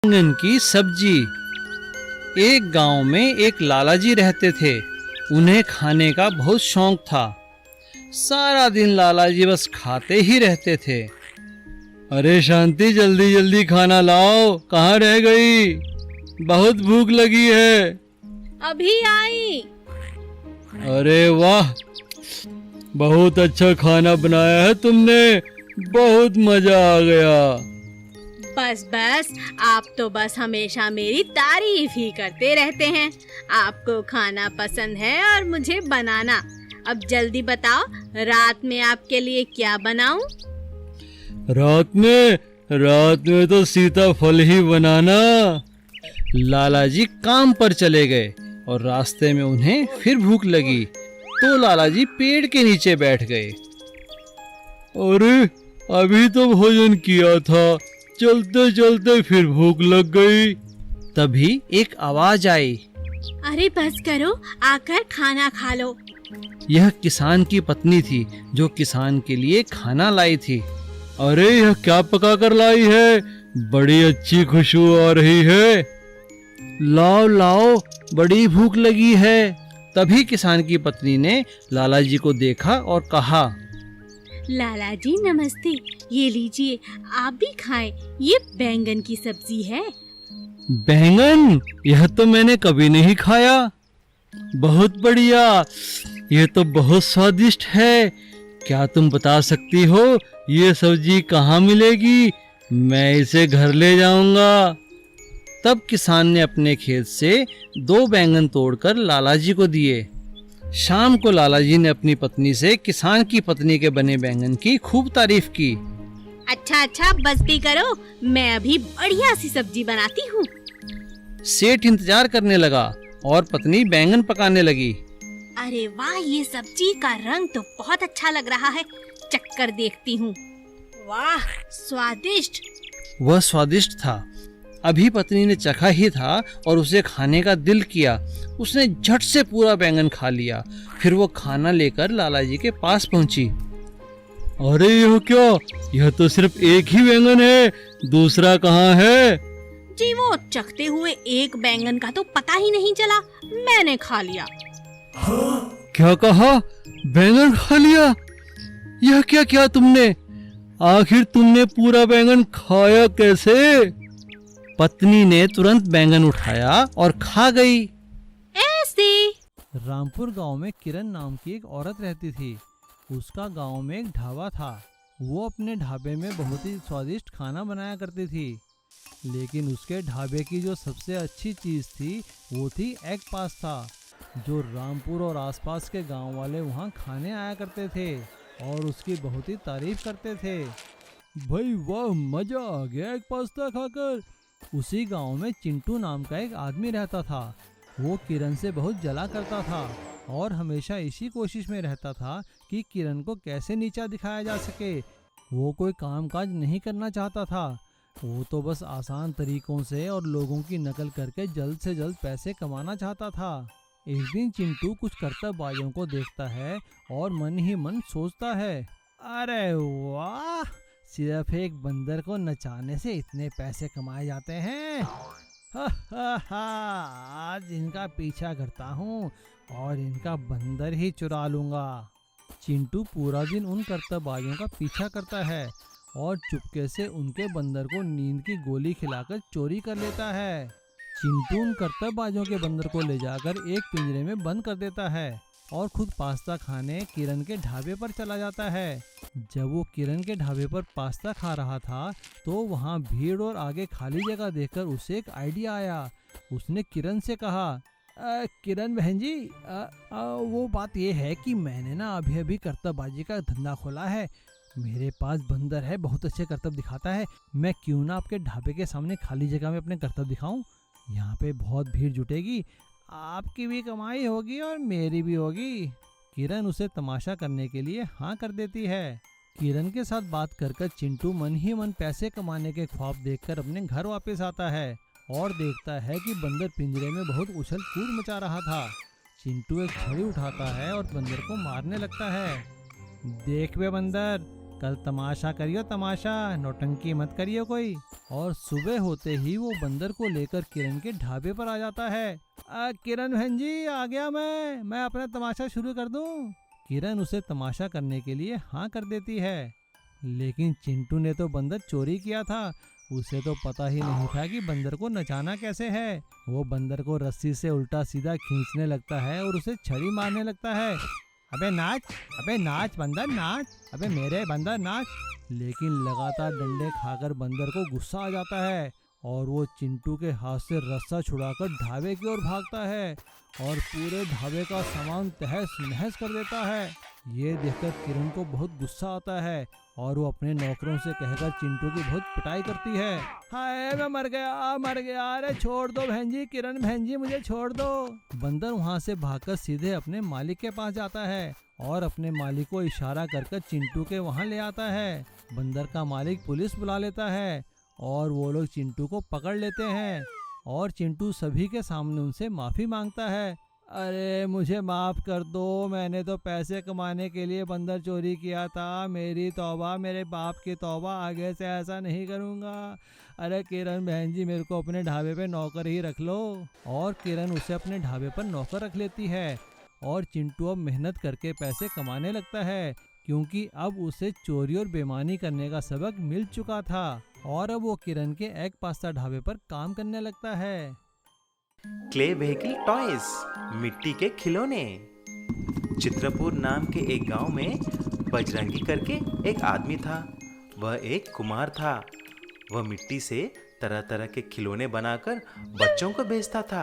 बैंगन की सब्जी। एक गांव में एक लाला जी रहते थे। उन्हें खाने का बहुत शौक था। सारा दिन लाला जी बस खाते ही रहते थे। अरे शांति, जल्दी जल्दी खाना लाओ, कहाँ रह गई? बहुत भूख लगी है। अभी आई। अरे वाह, बहुत अच्छा खाना बनाया है तुमने, बहुत मजा आ गया। बस बस, आप तो बस हमेशा मेरी तारीफ ही करते रहते हैं। आपको खाना पसंद है और मुझे बनाना। अब जल्दी बताओ, रात में आपके लिए क्या बनाऊं? रात में तो सीताफल ही बनाना। लाला जी काम पर चले गए और रास्ते में उन्हें फिर भूख लगी, तो लाला जी पेड़ के नीचे बैठ गए। अरे, अभी तो भोजन किया था, चलते चलते फिर भूख लग गई। तभी एक आवाज आई। अरे बस करो, आकर खाना खा लो। यह किसान की पत्नी थी, जो किसान के लिए खाना लाई थी। अरे, यह क्या पका कर लाई है? बड़ी अच्छी खुशबू आ रही है। लाओ लाओ, बड़ी भूख लगी है। तभी किसान की पत्नी ने लाला जी को देखा और कहा, लाला जी नमस्ते, ये लीजिए, आप भी खाएं। ये बैंगन की सब्जी है। बैंगन? यह तो मैंने कभी नहीं खाया। बहुत बढ़िया, यह तो बहुत स्वादिष्ट है। क्या तुम बता सकती हो ये सब्जी कहाँ मिलेगी? मैं इसे घर ले जाऊंगा। तब किसान ने अपने खेत से 2 बैंगन तोड़कर लाला जी को दिए। शाम को लाला जी ने अपनी पत्नी से किसान की पत्नी के बने बैंगन की खूब तारीफ की। अच्छा, बस भी करो, मैं अभी बढ़िया सी सब्जी बनाती हूँ। सेठ इंतजार करने लगा और पत्नी बैंगन पकाने लगी। अरे वाह, ये सब्जी का रंग तो बहुत अच्छा लग रहा है। चक्कर देखती हूँ। वाह, स्वादिष्ट। वह स्वादिष्ट था। अभी पत्नी ने चखा ही था और उसे खाने का दिल किया। उसने झट से पूरा बैंगन खा लिया। फिर वो खाना लेकर लाला जी के पास पहुंची। अरे यह क्या? यह तो सिर्फ एक ही बैंगन है, दूसरा कहाँ है? जी, वो चखते हुए एक बैंगन का तो पता ही नहीं चला, मैंने खा लिया। क्या कहा? बैंगन खा लिया? यह क्या किया तुमने? आखिर तुमने पूरा बैंगन खाया कैसे? पत्नी ने तुरंत बैंगन उठाया और खा गई। ऐसे। रामपुर गांव में किरण नाम की एक औरत रहती थी। उसका गांव में एक ढाबा था। वो अपने ढाबे में बहुत ही स्वादिष्ट खाना बनाया करती थी। लेकिन उसके ढाबे की जो सबसे अच्छी चीज थी वो थी एग पास्ता, जो रामपुर और आसपास के गांव वाले वहां खाने आया करते थे और उसकी बहुत ही तारीफ करते थे। भाई वाह, मजा आ गया एग पास्ता खाकर। उसी गांव में चिंटू नाम का एक आदमी रहता था। वो किरण से बहुत जला करता था और हमेशा इसी कोशिश में रहता था कि किरण को कैसे नीचा दिखाया जा सके। वो कोई काम काज नहीं करना चाहता था। वो तो बस आसान तरीकों से और लोगों की नकल करके जल्द से जल्द पैसे कमाना चाहता था। एक दिन चिंटू कुछ करतबबाजों को देखता है और मन ही मन सोचता है, अरे वाह, सिर्फ एक बंदर को नचाने से इतने पैसे कमाए जाते हैं। आज इनका पीछा करता हूँ और इनका बंदर ही चुरा लूंगा। चिंटू पूरा दिन उन करतबबाजों का पीछा करता है और चुपके से उनके बंदर को नींद की गोली खिलाकर चोरी कर लेता है। चिंटू उन करतबबाजों के बंदर को ले जाकर एक पिंजरे में बंद कर देता है और खुद पास्ता खाने किरण के ढाबे पर चला जाता है। जब वो किरण के ढाबे पर पास्ता खा रहा था तो वहाँ भीड़ और आगे खाली जगह देखकर उसे एक आइडिया आया। उसने किरण से कहा, किरण बहन जी, वो बात ये है कि मैंने ना अभी अभी करतबबाजी का धंधा खोला है। मेरे पास बंदर है, बहुत अच्छे करतब दिखाता है। मैं क्यों ना आपके ढाबे के सामने खाली जगह में अपने करतब दिखाऊं? यहाँ पे बहुत भीड़ जुटेगी, आपकी भी कमाई होगी और मेरी भी होगी। किरण उसे तमाशा करने के लिए हाँ कर देती है। किरण के साथ बात कर चिंटू मन ही मन पैसे कमाने के ख्वाब देखकर अपने घर वापस आता है और देखता है कि बंदर पिंजरे में बहुत उछल कूद मचा रहा था। चिंटू एक छड़ी उठाता है और बंदर को मारने लगता है। देख बे बंदर, कल तमाशा करियो तमाशा, नौटंकी मत करियो कोई। और सुबह होते ही वो बंदर को लेकर किरण के ढाबे पर आ जाता है। किरण बहन जी आ गया, मैं अपना तमाशा शुरू कर दूं। किरण उसे तमाशा करने के लिए हाँ कर देती है, लेकिन चिंटू ने तो बंदर चोरी किया था। उसे तो पता ही नहीं था कि बंदर को नचाना कैसे है। वो बंदर को रस्सी से उल्टा सीधा खींचने लगता है और उसे छड़ी मारने लगता है। अबे नाच बंदर नाच, अबे मेरे बंदर नाच। लेकिन लगातार डंडे खाकर बंदर को गुस्सा आ जाता है और वो चिंटू के हाथ से रस्सा छुड़ाकर ढाबे की ओर भागता है और पूरे ढाबे का सामान तहस नहस कर देता है। ये देखकर किरण को बहुत गुस्सा आता है और वो अपने नौकरों से कहकर चिंटू की बहुत पिटाई करती है। हाय मैं मर गया, अरे छोड़ दो बहन जी, किरण बहन जी मुझे छोड़ दो। बंदर वहाँ से भागकर सीधे अपने मालिक के पास जाता है और अपने मालिक को इशारा कर चिंटू के वहाँ ले आता है। बंदर का मालिक पुलिस बुला लेता है और वो लोग चिंटू को पकड़ लेते हैं और चिंटू सभी के सामने उनसे माफ़ी मांगता है। अरे मुझे माफ़ कर दो, मैंने तो पैसे कमाने के लिए बंदर चोरी किया था। मेरी तौबा, मेरे बाप की तौबा, आगे से ऐसा नहीं करूँगा। अरे किरण बहन जी मेरे को अपने ढाबे पे नौकर ही रख लो। और किरण उसे अपने ढाबे पर नौकर रख लेती है और चिंटू अब मेहनत करके पैसे कमाने लगता है, क्योंकि अब उसे चोरी और बेईमानी करने का सबक मिल चुका था और अब वो किरण के एग पास्ता ढाबे पर काम करने लगता है। क्ले व्हीकल टॉयज, मिट्टी के खिलौने। चित्रपुर नाम के एक गांव में बजरंगी करके एक आदमी था। वह एक कुम्हार था। वह मिट्टी से तरह तरह के खिलौने बनाकर बच्चों को बेचता था।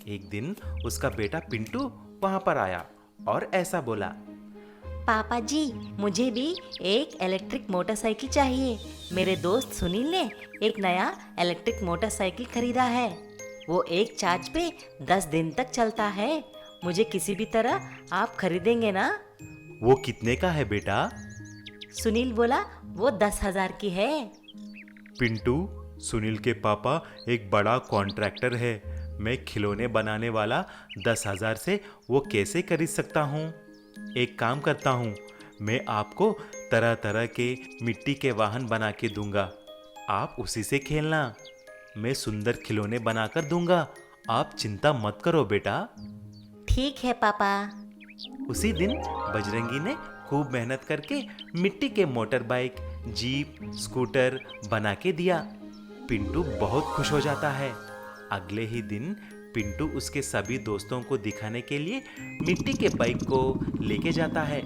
एक दिन उसका बेटा पिंटू वहां पर आया और ऐसा बोला, पापा जी मुझे भी एक इलेक्ट्रिक मोटरसाइकिल चाहिए। मेरे दोस्त सुनील ने एक नया इलेक्ट्रिक मोटरसाइकिल खरीदा है। वो एक चार्ज पे 10 दिन तक चलता है। मुझे किसी भी तरह आप खरीदेंगे ना? वो कितने का है बेटा? सुनील बोला वो 10,000 की है। पिंटू, सुनील के पापा एक बड़ा कॉन्ट्रैक्टर है। मैं खिलौने बनाने वाला 10,000 से वो कैसे खरीद सकता हूँ? एक काम करता हूँ, मैं आपको तरह तरह के मिट्टी के वाहन बना के दूंगा। आप उसी से खेलना। मैं सुंदर खिलौने बनाकर दूंगा। आप चिंता मत करो बेटा। ठीक है पापा। उसी दिन बजरंगी ने खूब मेहनत करके मिट्टी के मोटर बाइक, जीप, स्कूटर बना के दिया। पिंटू बहुत खुश हो जाता है। अगले ही दिन पिंटू उसके सभी दोस्तों को दिखाने के लिए मिट्टी के बाइक को लेके जाता है।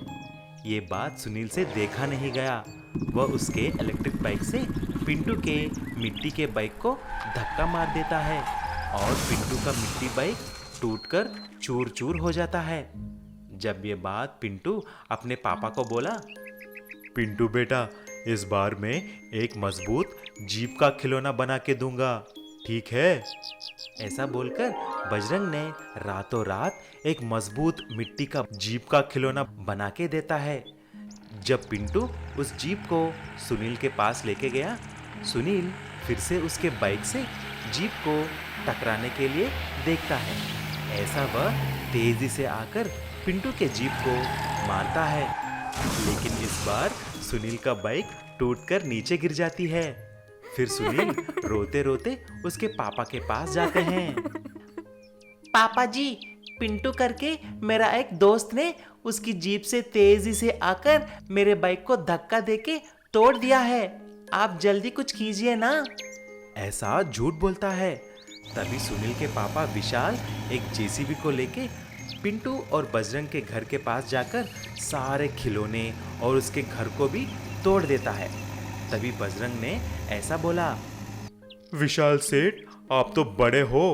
ये बात सुनील से देखा नहीं गया। वह उसके इलेक्ट्रिक बाइक से पिंटू के मिट्टी के बाइक को धक्का मार देता है और पिंटू का मिट्टी बाइक टूटकर चूर चूर हो जाता है। जब ये बात पिंटू अपने पापा को बोला, पिंटू बेटा, इस बार मैं एक मजबूत जीप का खिलौना बना के दूंगा, ठीक है? ऐसा बोलकर बजरंग ने रातों रात एक मजबूत मिट्टी का जीप का खिलौना बना के देता है। जब पिंटू उस जीप को सुनील के पास लेके गया, सुनील फिर से उसके बाइक से जीप को टकराने के लिए देखता है। ऐसा वह तेजी से आकर पिंटू के जीप को मारता है, लेकिन इस बार सुनील का बाइक टूटकर नीचे गिर जाती है। फिर सुनील रोते रोते उसके पापा के पास जाते हैं। पापा जी, पिंटू करके मेरा एक दोस्त ने उसकी जीप से तेजी से आकर मेरे बाइक को धक्का देके तोड़ दिया है। आप जल्दी कुछ कीजिए ना। ऐसा झूठ बोलता है। तभी सुनील के पापा विशाल एक जेसीबी को लेके पिंटू और बजरंग के घर के पास जाकर सारे खिलौने और उसके घर को भी तोड़ देता है। तभी बजरंग ने ऐसा बोला, विशाल सेठ, आप तो बड़े हो,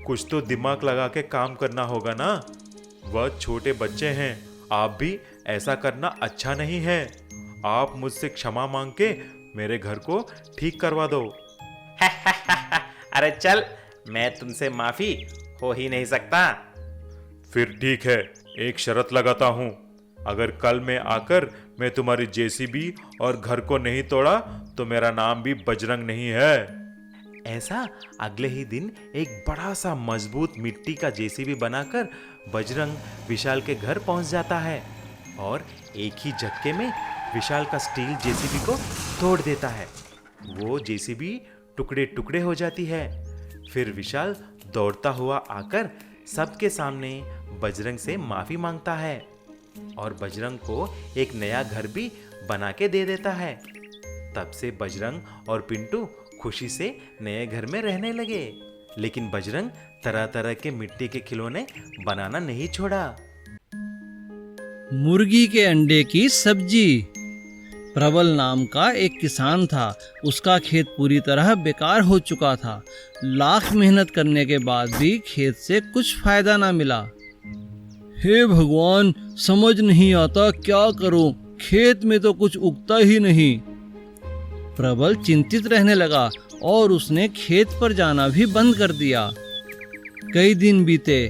कुछ तो दिमाग लगा के काम करना होगा ना। वह छोटे बच्चे हैं, आप भी ऐसा करना अच्छा नहीं है। आप मुझसे क्षमा मांग के मेरे घर को ठीक करवा दो। अरे चल, मैं तुमसे माफी हो ही नहीं सकता। फिर ठीक है, एक शर्त लगाता हूँ। अगर कल मैं आकर मैं तुम्हारी जेसीबी और घर को नहीं तोड़ा तो मेरा नाम भी बजरंग नहीं है। ऐसा अगले ही दिन एक बड़ा सा मजबूत मिट्टी का जेसीबी बनाकर बजरंग विशाल के घर पहुंच जाता है और एक ही झटके में विशाल का स्टील जेसीबी को तोड़ देता है। वो जेसीबी टुकड़े टुकड़े हो जाती है। फिर विशाल दौड़ता हुआ आकर सबके सामने बजरंग से माफी मांगता है और बजरंग को एक नया घर भी बना के दे देता है। तब से बजरंग और पिंटू खुशी से नए घर में रहने लगे। लेकिन बजरंग तरह तरह के मिट्टी के खिलौने बनाना नहीं छोड़ा। मुर्गी के अंडे की सब्जी। प्रबल नाम का एक किसान था। उसका खेत पूरी तरह बेकार हो चुका था। लाख मेहनत करने के बाद भी खेत से कुछ फायदा ना मिला। हे भगवान, समझ नहीं आता क्या करूं, खेत में तो कुछ उगता ही नहीं। प्रबल चिंतित रहने लगा और उसने खेत पर जाना भी बंद कर दिया। कई दिन बीते।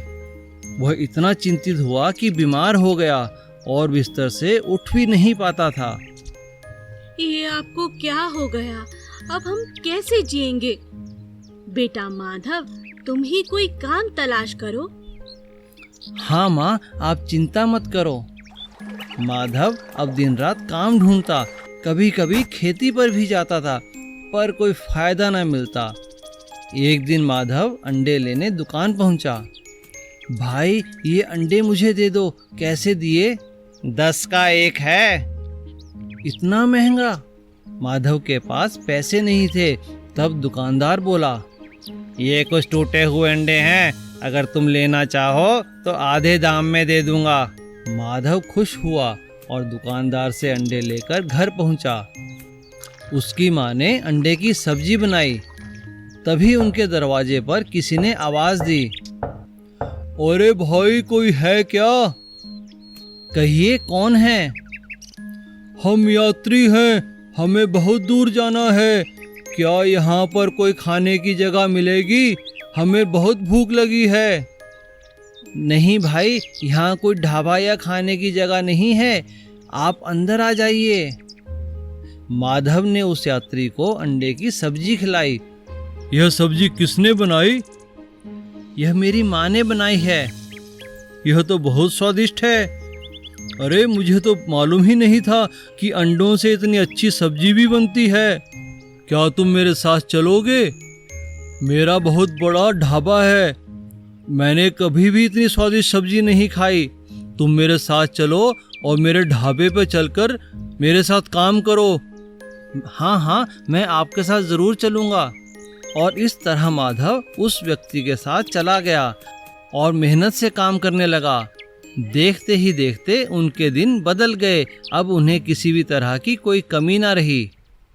वह इतना चिंतित हुआ कि बीमार हो गया और बिस्तर से उठ भी नहीं पाता था। ये आपको क्या हो गया? अब हम कैसे जिएंगे? बेटा माधव, तुम ही कोई काम तलाश करो। हाँ माँ, आप चिंता मत करो। माधव अब दिन रात काम ढूंढता। कभी कभी खेती पर भी जाता था, पर कोई फायदा न मिलता। एक दिन माधव अंडे लेने दुकान पहुंचा। भाई, ये अंडे मुझे दे दो। कैसे दिए? 10 का 1 है। इतना महंगा? माधव के पास पैसे नहीं थे। तब दुकानदार बोला, ये कुछ टूटे हुए अंडे हैं, अगर तुम लेना चाहो तो आधे दाम में दे दूंगा। माधव खुश हुआ और दुकानदार से अंडे लेकर घर पहुंचा। उसकी माँ ने अंडे की सब्जी बनाई। तभी उनके दरवाजे पर किसी ने आवाज दी, अरे भाई, कोई है क्या? कहिए, कौन है? हम यात्री हैं, हमें बहुत दूर जाना है। क्या यहाँ पर कोई खाने की जगह मिलेगी? हमें बहुत भूख लगी है। नहीं भाई, यहाँ कोई ढाबा या खाने की जगह नहीं है, आप अंदर आ जाइए। माधव ने उस यात्री को अंडे की सब्जी खिलाई। यह सब्जी किसने बनाई? यह मेरी माँ ने बनाई है। यह तो बहुत स्वादिष्ट है। अरे, मुझे तो मालूम ही नहीं था कि अंडों से इतनी अच्छी सब्जी भी बनती है। क्या तुम मेरे साथ चलोगे? मेरा बहुत बड़ा ढाबा है, मैंने कभी भी इतनी स्वादिष्ट सब्जी नहीं खाई। तुम मेरे साथ चलो और मेरे ढाबे पर चलकर मेरे साथ काम करो। हाँ हाँ, मैं आपके साथ ज़रूर चलूँगा। और इस तरह माधव उस व्यक्ति के साथ चला गया और मेहनत से काम करने लगा। देखते ही देखते उनके दिन बदल गए। अब उन्हें किसी भी तरह की कोई कमी ना रही।